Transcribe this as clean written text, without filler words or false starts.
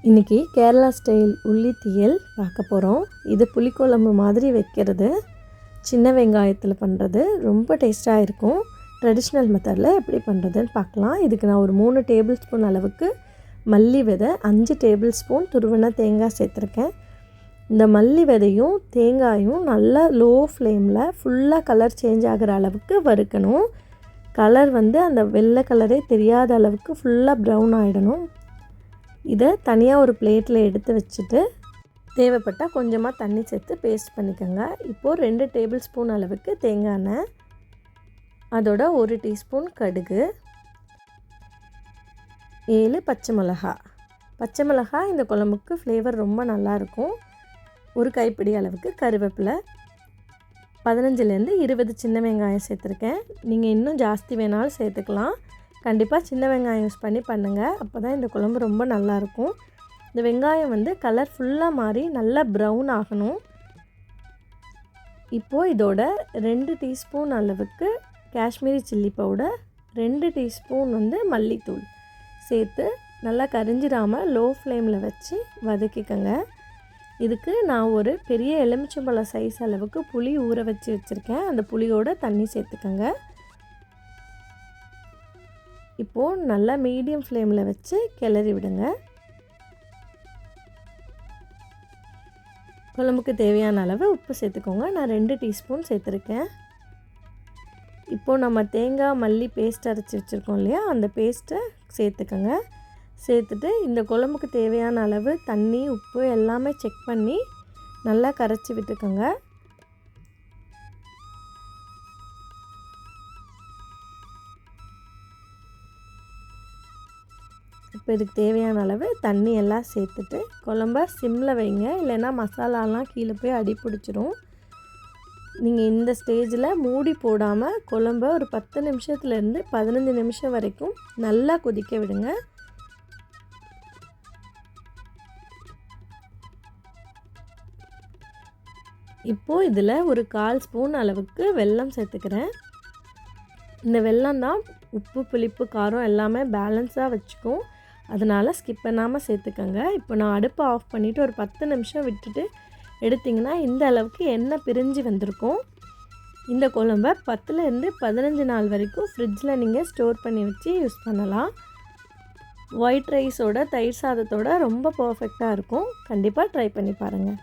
இன்றைக்கி கேரளா ஸ்டைல் உள்ளி தீயல் பார்க்க போகிறோம். இது புளிக்குழம்பு மாதிரி வைக்கிறது, சின்ன வெங்காயத்தில் பண்ணுறது, ரொம்ப டேஸ்ட்டாக இருக்கும். ட்ரெடிஷ்னல் மெத்தடில் எப்படி பண்ணுறதுன்னு பார்க்கலாம். இதுக்கு நான் ஒரு 3 டேபிள் ஸ்பூன் அளவுக்கு மல்லி விதை, 5 டேபிள் ஸ்பூன் துருவின தேங்காய் சேர்த்துருக்கேன். இந்த மல்லி விதையும் தேங்காயும் நல்லா லோ ஃப்ளேமில் ஃபுல்லாக கலர் சேஞ்ச் ஆகிற அளவுக்கு வறுக்கணும். கலர் அந்த வெள்ளை கலரே தெரியாத அளவுக்கு ஃபுல்லாக ப்ரௌன் ஆகிடணும். இதை தனியாக ஒரு பிளேட்டில் எடுத்து வச்சுட்டு தேவைப்பட்டால் கொஞ்சமாக தண்ணி சேர்த்து பேஸ்ட் பண்ணிக்கோங்க. இப்போது 2 டேபிள் ஸ்பூன் அளவுக்கு தேங்காய் எண்ணெய், அதோட 1 டீஸ்பூன் கடுகு, 7 பச்சை மிளகாய் இந்த குழம்புக்கு ஃப்ளேவர் ரொம்ப நல்லாயிருக்கும். ஒரு கைப்பிடி அளவுக்கு கருவேப்பிலை, 15லேருந்து 20 சின்ன வெங்காயம் சேர்த்துருக்கேன். நீங்கள் இன்னும் ஜாஸ்தி வேணாலும் சேர்த்துக்கலாம். கண்டிப்பாக சின்ன வெங்காயம் யூஸ் பண்ணி பண்ணுங்கள், அப்போ தான் இந்த குழம்பு ரொம்ப நல்லாயிருக்கும். இந்த வெங்காயம் கலர் ஃபுல்லாக மாறி நல்லா ப்ரௌன் ஆகணும். இப்போது இதோட 2 டீஸ்பூன் அளவுக்கு காஷ்மீரி சில்லி பவுடர், 2 டீஸ்பூன் மல்லித்தூள் சேர்த்து நல்லா கரிஞ்சிடாமல் லோ ஃப்ளேமில் வச்சு வதக்கிக்கோங்க. இதுக்கு நான் ஒரு பெரிய எலுமிச்சம்பழம் சைஸ் அளவுக்கு புளி ஊற வச்சுருக்கேன். அந்த புளியோட தண்ணி சேர்த்துக்கோங்க. இப்போது நல்லா மீடியம் ஃப்ளேமில் வச்சு கிளறி விடுங்க. குழம்புக்கு தேவையான அளவு உப்பு சேர்த்துக்கோங்க. நான் 2 டீஸ்பூன் சேர்த்துருக்கேன். இப்போது நம்ம தேங்காய் மல்லி பேஸ்ட் அரைச்சி வச்சுருக்கோம் இல்லையா, அந்த பேஸ்ட்டை சேர்த்துக்கோங்க. சேர்த்துட்டு இந்த குழம்புக்கு தேவையான அளவு தண்ணி, உப்பு எல்லாமே செக் பண்ணி நல்லா கரைச்சி விட்டுக்கோங்க. இப்போ இதுக்கு தேவையான அளவு தண்ணி எல்லாம் சேர்த்துட்டு குழம்ப சிம்மில் வைங்க, இல்லைன்னா மசாலாலாம் கீழே போய் அடி பிடிச்சிரும். நீங்கள் இந்த ஸ்டேஜில் மூடி போடாமல் குழம்ப ஒரு 10 நிமிஷத்துலேருந்து 15 நிமிஷம் வரைக்கும் நல்லா கொதிக்க விடுங்க. இப்போது இதில் ஒரு 1/4 ஸ்பூன் அளவுக்கு வெல்லம் சேர்த்துக்கிறேன். இந்த வெல்லம் தான் உப்பு, புளிப்பு, காரம் எல்லாமே பேலன்ஸாக வச்சுக்கும். அதனால் ஸ்கிப் பண்ணாமல் சேர்த்துக்கோங்க. இப்போ நான் அடுப்பை ஆஃப் பண்ணிவிட்டு ஒரு 10 நிமிஷம் விட்டுட்டு எடுத்திங்கன்னா இந்த அளவுக்கு எண்ணெய் பிரிஞ்சு வந்திருக்கும். இந்த குழம்ப 10லேருந்து 15 நாள் வரைக்கும் ஃப்ரிட்ஜில் நீங்கள் ஸ்டோர் பண்ணி வச்சு யூஸ் பண்ணலாம். ஒயிட் ரைஸோட, தயிர் சாதத்தோட ரொம்ப பர்ஃபெக்டாக இருக்கும். கண்டிப்பாக ட்ரை பண்ணி பாருங்கள்.